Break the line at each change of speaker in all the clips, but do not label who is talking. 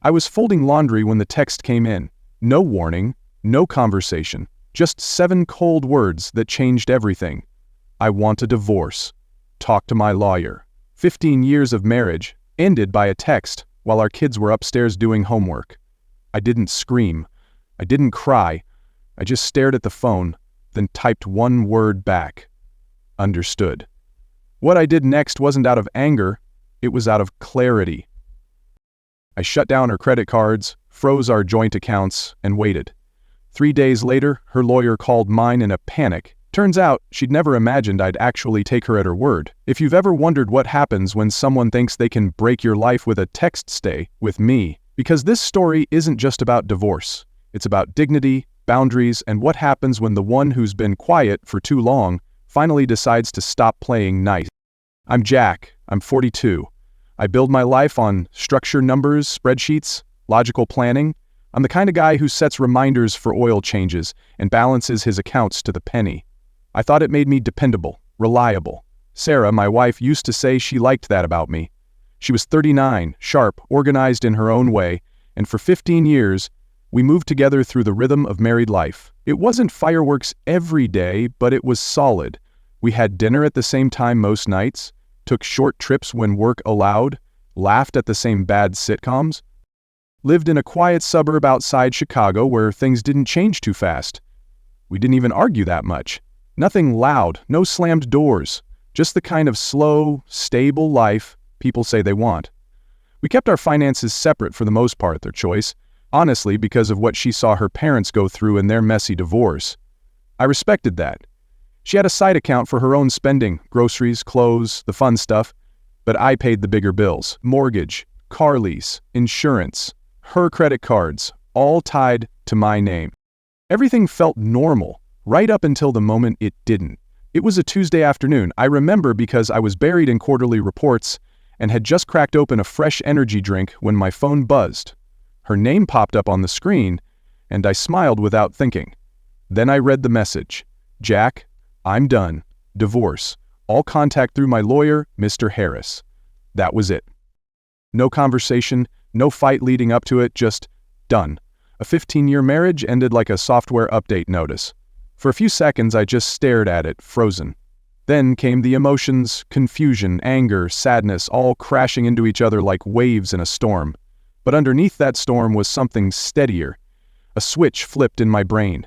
I was folding laundry when the text came in. No warning, no conversation, just 7 cold words that changed everything. I want a divorce. Talk to my lawyer. 15 years of marriage ended by a text while our kids were upstairs doing homework. I didn't scream. I didn't cry. I just stared at the phone, then typed one word back. Understood. What I did next wasn't out of anger, it was out of clarity. I shut down her credit cards, froze our joint accounts, and waited. 3 days later, her lawyer called mine in a panic. Turns out, she'd never imagined I'd actually take her at her word. If you've ever wondered what happens when someone thinks they can break your life with a text, stay with me. Because this story isn't just about divorce. It's about dignity, boundaries, and what happens when the one who's been quiet for too long finally decides to stop playing nice. I'm Jack. I'm 42. I build my life on structure, numbers, spreadsheets, logical planning. I'm the kind of guy who sets reminders for oil changes and balances his accounts to the penny. I thought it made me dependable, reliable. Sarah, my wife, used to say she liked that about me. She was 39, sharp, organized in her own way, and for 15 years, we moved together through the rhythm of married life. It wasn't fireworks every day, but it was solid. We had dinner at the same time most nights, took short trips when work allowed, laughed at the same bad sitcoms, lived in a quiet suburb outside Chicago where things didn't change too fast. We didn't even argue that much. Nothing loud, no slammed doors, just the kind of slow, stable life people say they want. We kept our finances separate for the most part, their choice, honestly because of what she saw her parents go through in their messy divorce. I respected that. She had a side account for her own spending, groceries, clothes, the fun stuff, but I paid the bigger bills, mortgage, car lease, insurance, her credit cards, all tied to my name. Everything felt normal, right up until the moment it didn't. It was a Tuesday afternoon, I remember because I was buried in quarterly reports and had just cracked open a fresh energy drink when my phone buzzed. Her name popped up on the screen, and I smiled without thinking. Then I read the message. Jack, I'm done. Divorce. All contact through my lawyer, Mr. Harris. That was it. No conversation, no fight leading up to it, just done. A 15-year marriage ended like a software update notice. For a few seconds, I just stared at it, frozen. Then came the emotions, confusion, anger, sadness, all crashing into each other like waves in a storm. But underneath that storm was something steadier. A switch flipped in my brain.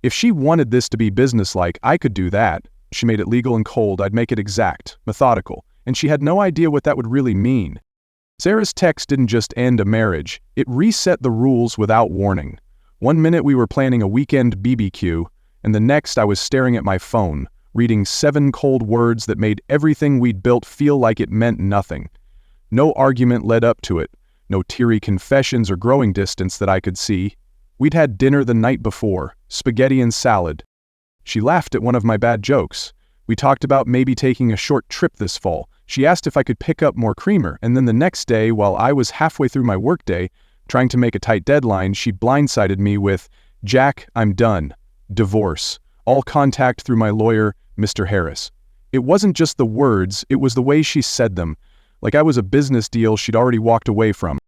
If she wanted this to be businesslike, I could do that. She made it legal and cold, I'd make it exact, methodical, and she had no idea what that would really mean. Sarah's text didn't just end a marriage, it reset the rules without warning. One minute we were planning a weekend BBQ, and the next I was staring at my phone, reading 7 cold words that made everything we'd built feel like it meant nothing. No argument led up to it, no teary confessions or growing distance that I could see. We'd had dinner the night before, spaghetti and salad. She laughed at one of my bad jokes. We talked about maybe taking a short trip this fall. She asked if I could pick up more creamer, and then the next day, while I was halfway through my workday, trying to make a tight deadline, she blindsided me with, Jack, I'm done. Divorce. All contact through my lawyer, Mr. Harris. It wasn't just the words, it was the way she said them, like I was a business deal she'd already walked away from.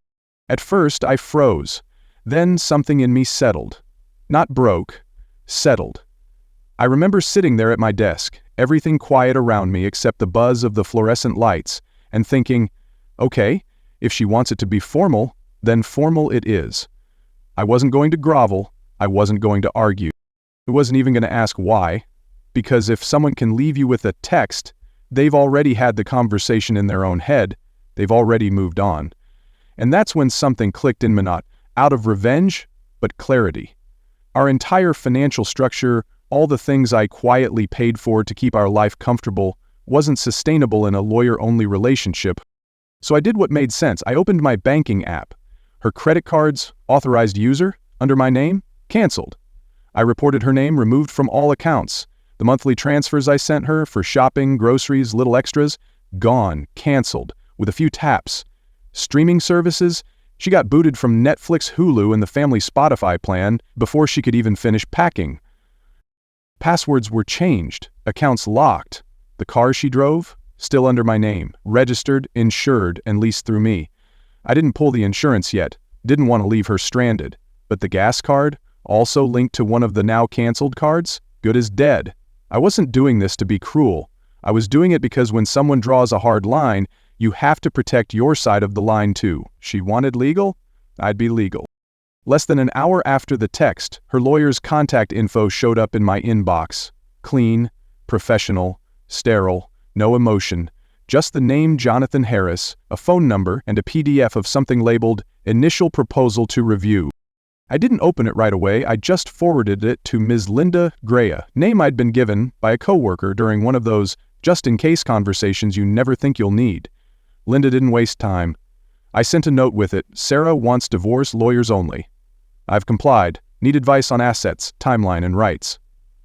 At first, I froze. Then something in me settled. Not broke, settled. I remember sitting there at my desk, everything quiet around me except the buzz of the fluorescent lights, and thinking, okay, if she wants it to be formal, then formal it is. I wasn't going to grovel, I wasn't going to argue. I wasn't even going to ask why, because if someone can leave you with a text, they've already had the conversation in their own head, they've already moved on. And that's when something clicked in me, not out of revenge, but clarity. Our entire financial structure, all the things I quietly paid for to keep our life comfortable, wasn't sustainable in a lawyer-only relationship. So I did what made sense. I opened my banking app. Her credit cards, authorized user, under my name, canceled. I reported her name removed from all accounts. The monthly transfers I sent her for shopping, groceries, little extras, gone, canceled, with a few taps. Streaming services, she got booted from Netflix, Hulu, and the family Spotify plan before she could even finish packing. Passwords were changed, accounts locked. The car she drove, still under my name, registered, insured, and leased through me. I didn't pull the insurance yet, Didn't want to leave her stranded. But the gas card, also linked to one of the now canceled cards, good as dead. I wasn't doing this to be cruel. I was doing it because when someone draws a hard line, you have to protect your side of the line too. She wanted legal? I'd be legal. Less than an hour after the text, her lawyer's contact info showed up in my inbox. Clean, professional, sterile, no emotion. Just the name Jonathan Harris, a phone number, and a PDF of something labeled Initial Proposal to Review. I didn't open it right away, I just forwarded it to Ms. Linda Greya, name I'd been given by a coworker during one of those just-in-case conversations you never think you'll need. Linda didn't waste time. I sent a note with it, Sarah wants divorce lawyers only. I've complied, need advice on assets, timeline, and rights.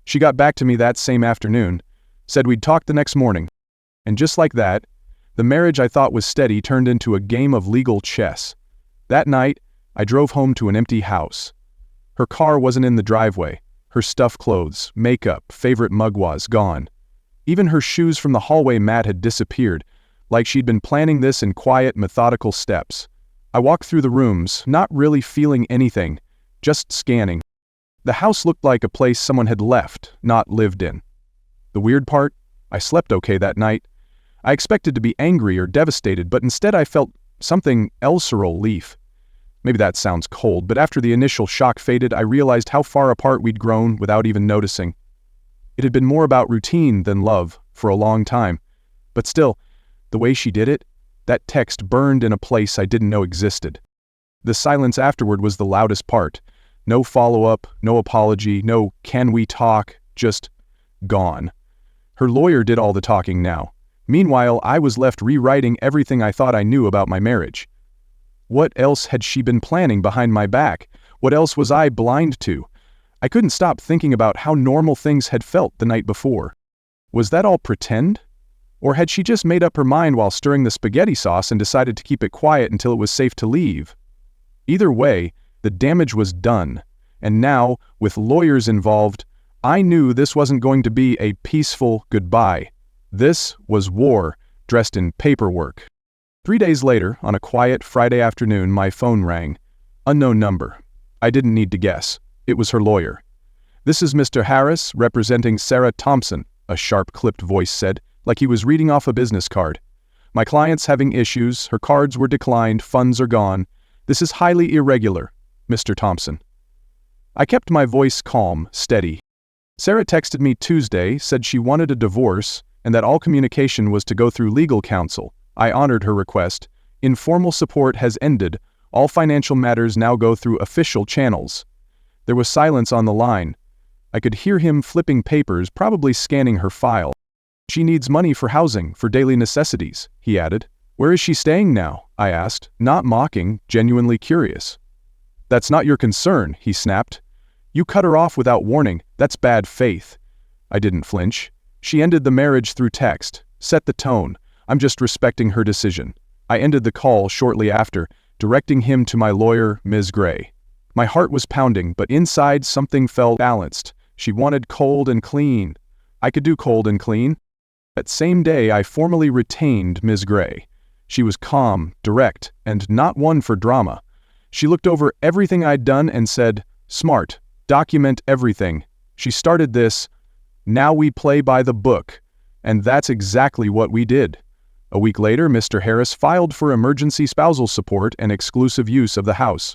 She got back to me that same afternoon, said we'd talk the next morning. And just like that, the marriage I thought was steady turned into a game of legal chess. That night, I drove home to an empty house. Her car wasn't in the driveway. Her stuffed clothes, makeup, favorite mug was gone. Even her shoes from the hallway mat had disappeared, like she'd been planning this in quiet, methodical steps. I walked through the rooms, not really feeling anything, just scanning. The house looked like a place someone had left, not lived in. The weird part? I slept okay that night. I expected to be angry or devastated, but instead I felt something else, a relief. Maybe that sounds cold, but after the initial shock faded, I realized how far apart we'd grown without even noticing. It had been more about routine than love for a long time. But still, the way she did it, that text burned in a place I didn't know existed. The silence afterward was the loudest part. No follow-up, no apology, no "can we talk," just gone. Her lawyer did all the talking now. Meanwhile, I was left rewriting everything I thought I knew about my marriage. What else had she been planning behind my back? What else was I blind to? I couldn't stop thinking about how normal things had felt the night before. Was that all pretend? Or had she just made up her mind while stirring the spaghetti sauce and decided to keep it quiet until it was safe to leave? Either way, the damage was done. And now, with lawyers involved, I knew this wasn't going to be a peaceful goodbye. This was war, dressed in paperwork. 3 days later, on a quiet Friday afternoon, my phone rang. Unknown number. I didn't need to guess. It was her lawyer. "This is Mr. Harris, representing Sarah Thompson," a sharp-clipped voice said, like he was reading off a business card. "My client's having issues, her cards were declined, funds are gone. This is highly irregular, Mr. Thompson." I kept my voice calm, steady. Sarah texted me Tuesday, said she wanted a divorce, and that all communication was to go through legal counsel. I honored her request. Informal support has ended. All financial matters now go through official channels. There was silence on the line. I could hear him flipping papers, probably scanning her file. "She needs money for housing, for daily necessities," he added. "Where is she staying now?" I asked, not mocking, genuinely curious. "That's not your concern," he snapped. "You cut her off without warning. That's bad faith." I didn't flinch. She ended the marriage through text, set the tone. I'm just respecting her decision. I ended the call shortly after, directing him to my lawyer, Ms. Gray. My heart was pounding, but inside something felt balanced. She wanted cold and clean. I could do cold and clean. That same day, I formally retained Ms. Gray. She was calm, direct, and not one for drama. She looked over everything I'd done and said, "Smart, document everything." She started this, "Now we play by the book." And that's exactly what we did. A week later, Mr. Harris filed for emergency spousal support and exclusive use of the house.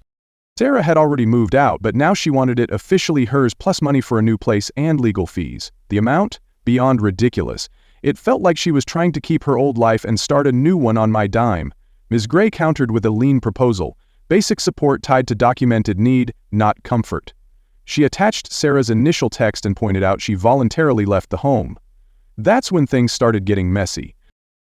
Sarah had already moved out, but now she wanted it officially hers plus money for a new place and legal fees. The amount? Beyond ridiculous. It felt like she was trying to keep her old life and start a new one on my dime. Ms. Gray countered with a lean proposal. Basic support tied to documented need, not comfort. She attached Sarah's initial text and pointed out she voluntarily left the home. That's when things started getting messy.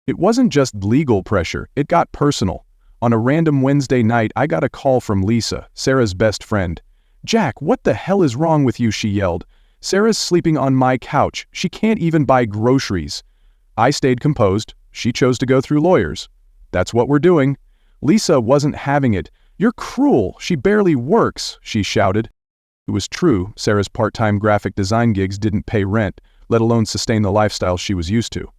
It wasn't just legal pressure, it got personal. On a random Wednesday night, I got a call from Lisa, Sarah's best friend. "Jack, what the hell is wrong with you?" she yelled. "Sarah's sleeping on my couch. She can't even buy groceries." I stayed composed. She chose to go through lawyers. "That's what we're doing." Lisa wasn't having it. "You're cruel. She barely works," she shouted. It was true. Sarah's part-time graphic design gigs didn't pay rent, let alone sustain the lifestyle she was used to.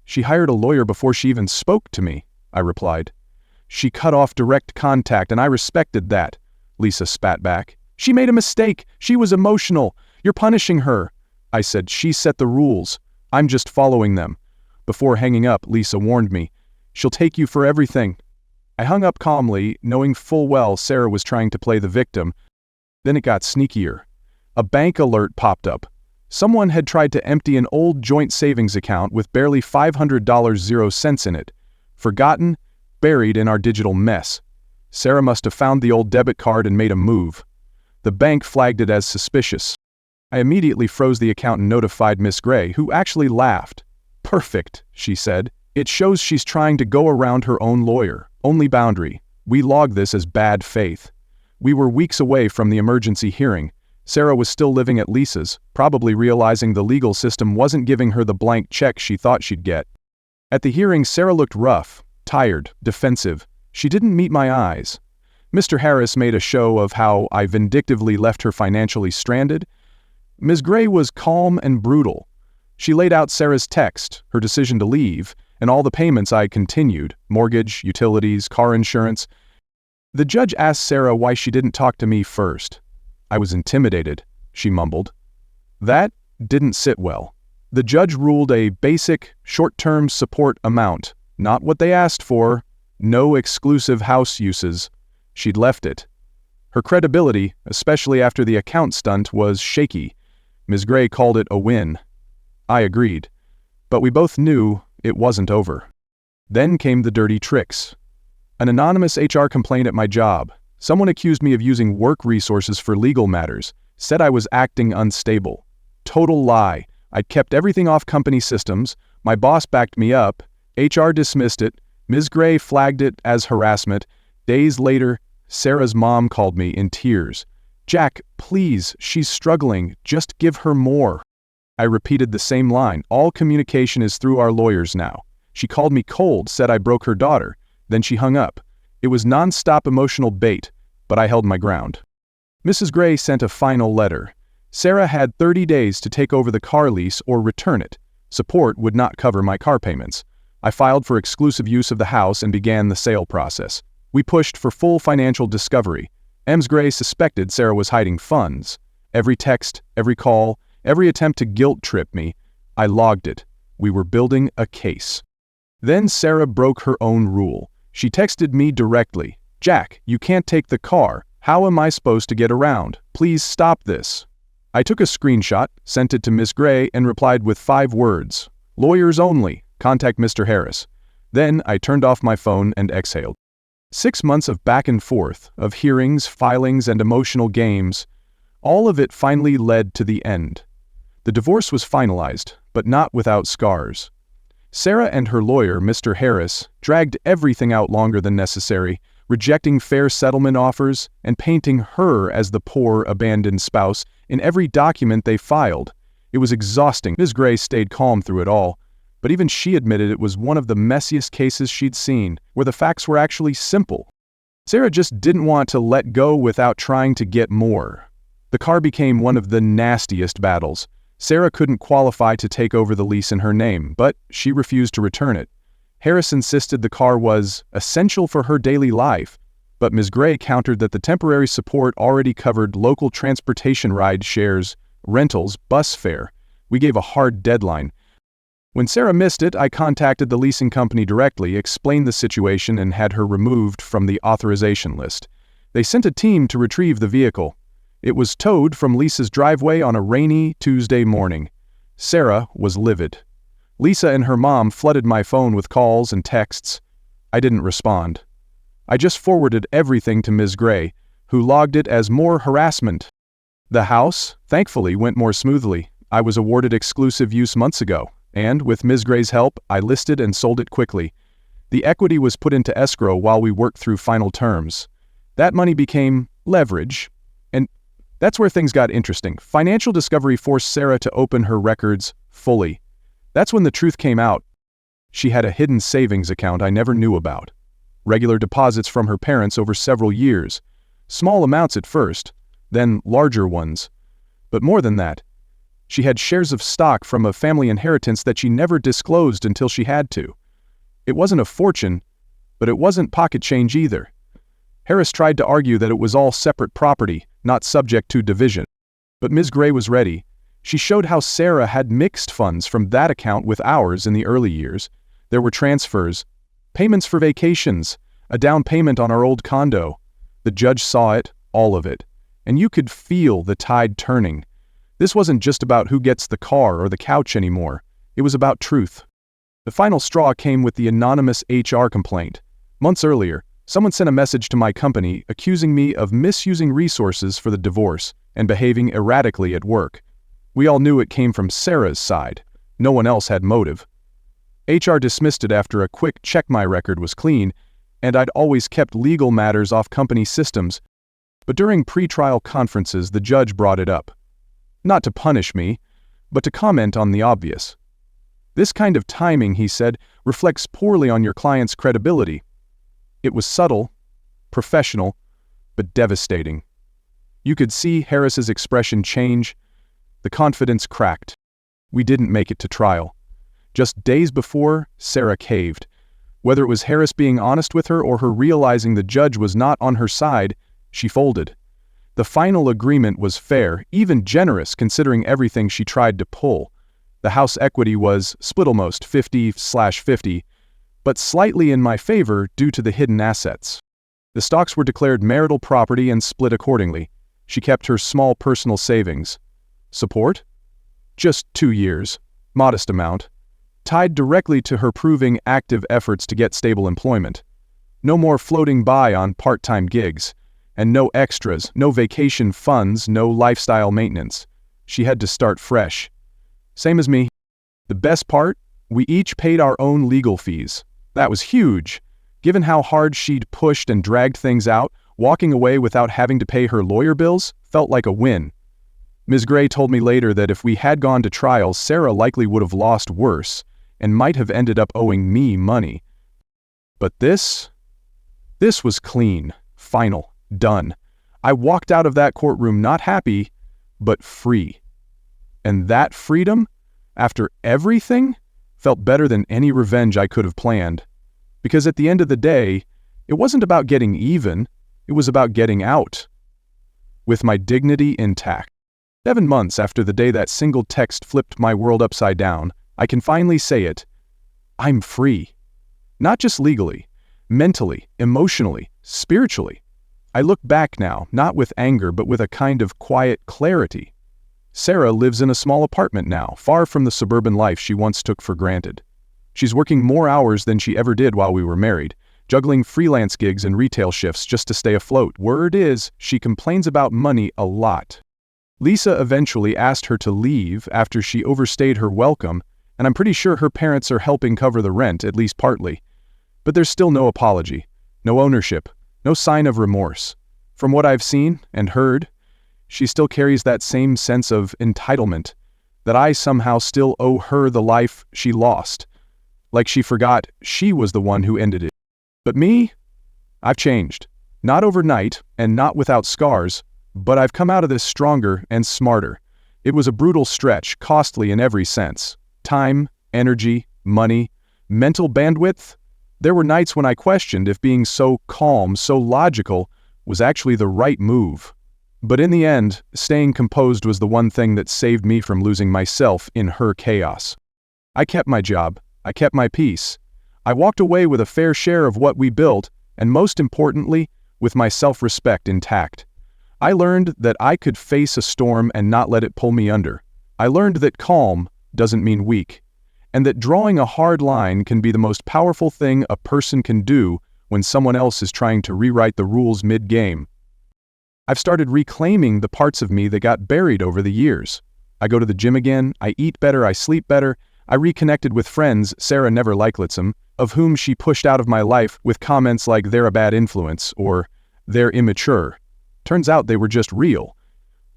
"She hired a lawyer before she even spoke to me," I replied. She cut off direct contact, and I respected that, Lisa spat back. She made a mistake. She was emotional. You're punishing her. I said, she set the rules. I'm just following them. Before hanging up, Lisa warned me. She'll take you for everything. I hung up calmly, knowing full well Sarah was trying to play the victim. Then it got sneakier. A bank alert popped up. Someone had tried to empty an old joint savings account with barely $500.00 in it. Forgotten, buried in our digital mess. Sarah must have found the old debit card and made a move. The bank flagged it as suspicious. I immediately froze the account and notified Miss Gray, who actually laughed. Perfect, she said. It shows she's trying to go around her own lawyer. Only boundary. We log this as bad faith. We were weeks away from the emergency hearing. Sarah was still living at Lisa's, probably realizing the legal system wasn't giving her the blank check she thought she'd get. At the hearing, Sarah looked rough, tired, defensive. She didn't meet my eyes. Mr. Harris made a show of how I vindictively left her financially stranded. Ms. Gray was calm and brutal. She laid out Sarah's text, her decision to leave, and all the payments I continued, mortgage, utilities, car insurance. The judge asked Sarah why she didn't talk to me first. I was intimidated, she mumbled. That didn't sit well. The judge ruled a basic, short-term support amount, not what they asked for, no exclusive house uses. She'd left it. Her credibility, especially after the account stunt, was shaky. Ms. Gray called it a win. I agreed. But we both knew it wasn't over. Then came the dirty tricks. An anonymous HR complaint at my job. Someone accused me of using work resources for legal matters, said I was acting unstable. Total lie. I'd kept everything off company systems. My boss backed me up. HR dismissed it. Ms. Gray flagged it as harassment. Days later, Sarah's mom called me in tears. Jack, please, she's struggling. Just give her more. I repeated the same line. All communication is through our lawyers now. She called me cold, said I broke her daughter. Then she hung up. It was non-stop emotional bait, but I held my ground. Mrs. Gray sent a final letter. Sarah had 30 days to take over the car lease or return it. Support would not cover my car payments. I filed for exclusive use of the house and began the sale process. We pushed for full financial discovery. Ms. Gray suspected Sarah was hiding funds. Every text, every call, every attempt to guilt-trip me, I logged it. We were building a case. Then Sarah broke her own rule. She texted me directly. Jack, you can't take the car. How am I supposed to get around? Please stop this. I took a screenshot, sent it to Miss Gray, and replied with 5 words. Lawyers only. Contact Mr. Harris. Then I turned off my phone and exhaled. 6 months of back and forth, of hearings, filings, and emotional games. All of it finally led to the end. The divorce was finalized, but not without scars. Sarah and her lawyer, Mr. Harris, dragged everything out longer than necessary, rejecting fair settlement offers and painting her as the poor, abandoned spouse in every document they filed. It was exhausting. Ms. Gray stayed calm through it all, but even she admitted it was one of the messiest cases she'd seen, where the facts were actually simple. Sarah just didn't want to let go without trying to get more. The car became one of the nastiest battles. Sarah couldn't qualify to take over the lease in her name, but she refused to return it. Harris insisted the car was essential for her daily life, but Ms. Gray countered that the temporary support already covered local transportation ride shares, rentals, bus fare. We gave a hard deadline. When Sarah missed it, I contacted the leasing company directly, explained the situation, and had her removed from the authorization list. They sent a team to retrieve the vehicle. It was towed from Lisa's driveway on a rainy Tuesday morning. Sarah was livid. Lisa and her mom flooded my phone with calls and texts. I didn't respond. I just forwarded everything to Ms. Gray, who logged it as more harassment. The house, thankfully, went more smoothly. I was awarded exclusive use months ago, and with Ms. Gray's help, I listed and sold it quickly. The equity was put into escrow while we worked through final terms. That money became leverage, and that's where things got interesting. Financial discovery forced Sarah to open her records fully. That's when the truth came out. She had a hidden savings account I never knew about. Regular deposits from her parents over several years. Small amounts at first, then larger ones. But more than that, she had shares of stock from a family inheritance that she never disclosed until she had to. It wasn't a fortune, But it wasn't pocket change either. Harris tried to argue that it was all separate property, not subject to division. But Ms. Gray was ready. She showed how Sarah had mixed funds from that account with ours in the early years. There were transfers, payments for vacations, a down payment on our old condo. The judge saw it, all of it, and you could feel the tide turning. This wasn't just about who gets the car or the couch anymore. It was about truth. The final straw came with the anonymous HR complaint. Months earlier, someone sent a message to my company accusing me of misusing resources for the divorce and behaving erratically at work. We all knew it came from Sarah's side. No one else had motive. HR dismissed it after a quick check my record was clean, and I'd always kept legal matters off company systems. But during pre-trial conferences, the judge brought it up. Not to punish me, but to comment on the obvious. This kind of timing, he said, reflects poorly on your client's credibility. It was subtle, professional, but devastating. You could see Harris's expression change. The confidence cracked. We didn't make it to trial. Just days before, Sarah caved. Whether it was Harris being honest with her or her realizing the judge was not on her side, she folded. The final agreement was fair, even generous considering everything she tried to pull. The house equity was split almost 50/50, but slightly in my favor due to the hidden assets. The stocks were declared marital property and split accordingly. She kept her small personal savings. Support? Just 2 years. Modest amount. Tied directly to her proving active efforts to get stable employment. No more floating by on part-time gigs. And no extras, no vacation funds, no lifestyle maintenance. She had to start fresh. Same as me. The best part? We each paid our own legal fees. That was huge. Given how hard she'd pushed and dragged things out, walking away without having to pay her lawyer bills felt like a win. Ms. Gray told me later that if we had gone to trial, Sarah likely would have lost worse and might have ended up owing me money. But this was clean, final, done. I walked out of that courtroom not happy, but free. And that freedom, after everything, felt better than any revenge I could have planned. Because at the end of the day, it wasn't about getting even, it was about getting out. With my dignity intact. 7 months after the day that single text flipped my world upside down, I can finally say it. I'm free. Not just legally, mentally, emotionally, spiritually. I look back now, not with anger, but with a kind of quiet clarity. Sarah lives in a small apartment now, far from the suburban life she once took for granted. She's working more hours than she ever did while we were married, juggling freelance gigs and retail shifts just to stay afloat. Word is, she complains about money a lot. Lisa eventually asked her to leave after she overstayed her welcome, and I'm pretty sure her parents are helping cover the rent, at least partly. But there's still no apology, no ownership, no sign of remorse. From what I've seen and heard, she still carries that same sense of entitlement, that I somehow still owe her the life she lost. Like she forgot she was the one who ended it. But me? I've changed. Not overnight, and not without scars, but I've come out of this stronger and smarter. It was a brutal stretch, costly in every sense. Time, energy, money, mental bandwidth. There were nights when I questioned if being so calm, so logical, was actually the right move. But in the end, staying composed was the one thing that saved me from losing myself in her chaos. I kept my job. I kept my peace. I walked away with a fair share of what we built, and most importantly, with my self-respect intact. I learned that I could face a storm and not let it pull me under. I learned that calm doesn't mean weak, and that drawing a hard line can be the most powerful thing a person can do when someone else is trying to rewrite the rules mid-game. I've started reclaiming the parts of me that got buried over the years. I go to the gym again, I eat better, I sleep better. I reconnected with friends Sarah never liked, of whom she pushed out of my life with comments like they're a bad influence or they're immature. Turns out they were just real,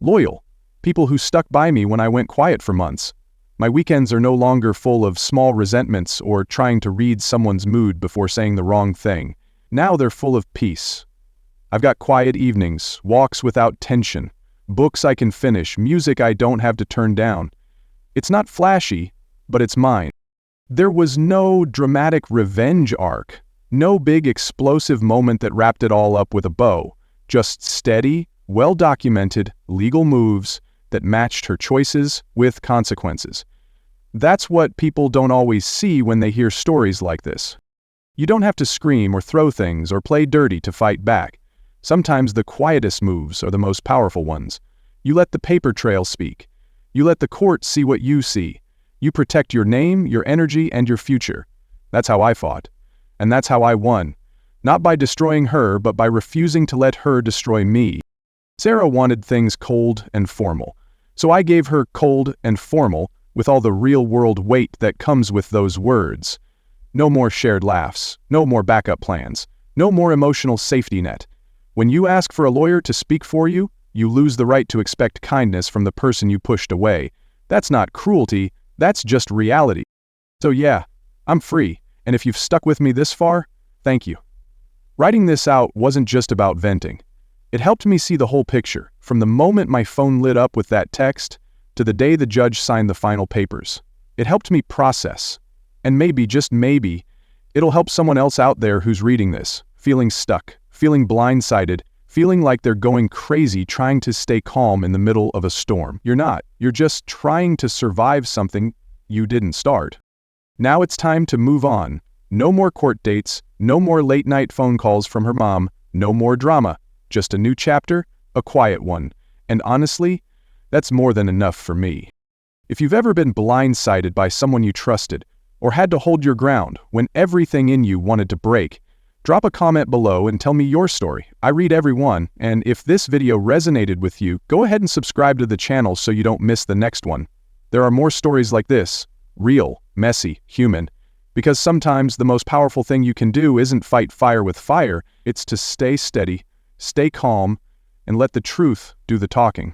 loyal, people who stuck by me when I went quiet for months. My weekends are no longer full of small resentments or trying to read someone's mood before saying the wrong thing. Now they're full of peace. I've got quiet evenings, walks without tension, books I can finish, music I don't have to turn down. It's not flashy, but it's mine. There was no dramatic revenge arc. No big explosive moment that wrapped it all up with a bow. Just steady, well-documented legal moves that matched her choices with consequences. That's what people don't always see when they hear stories like this. You don't have to scream or throw things or play dirty to fight back. Sometimes the quietest moves are the most powerful ones. You let the paper trail speak. You let the court see what you see. You protect your name, your energy, and your future. That's how I fought. And that's how I won. Not by destroying her, but by refusing to let her destroy me. Sarah wanted things cold and formal. So I gave her cold and formal, with all the real-world weight that comes with those words. No more shared laughs. No more backup plans. No more emotional safety net. When you ask for a lawyer to speak for you, you lose the right to expect kindness from the person you pushed away. That's not cruelty, that's just reality. So yeah, I'm free, and if you've stuck with me this far, thank you. Writing this out wasn't just about venting. It helped me see the whole picture, from the moment my phone lit up with that text, to the day the judge signed the final papers. It helped me process. And maybe, just maybe, it'll help someone else out there who's reading this, feeling stuck, feeling blindsided, feeling like they're going crazy trying to stay calm in the middle of a storm. You're not. You're just trying to survive something you didn't start. Now it's time to move on. No more court dates, no more late-night phone calls from her mom, no more drama. Just a new chapter, a quiet one. And honestly, that's more than enough for me. If you've ever been blindsided by someone you trusted, or had to hold your ground when everything in you wanted to break, drop a comment below and tell me your story. I read every one, and if this video resonated with you, go ahead and subscribe to the channel so you don't miss the next one. There are more stories like this, real, messy, human, because sometimes the most powerful thing you can do isn't fight fire with fire, it's to stay steady, stay calm, and let the truth do the talking.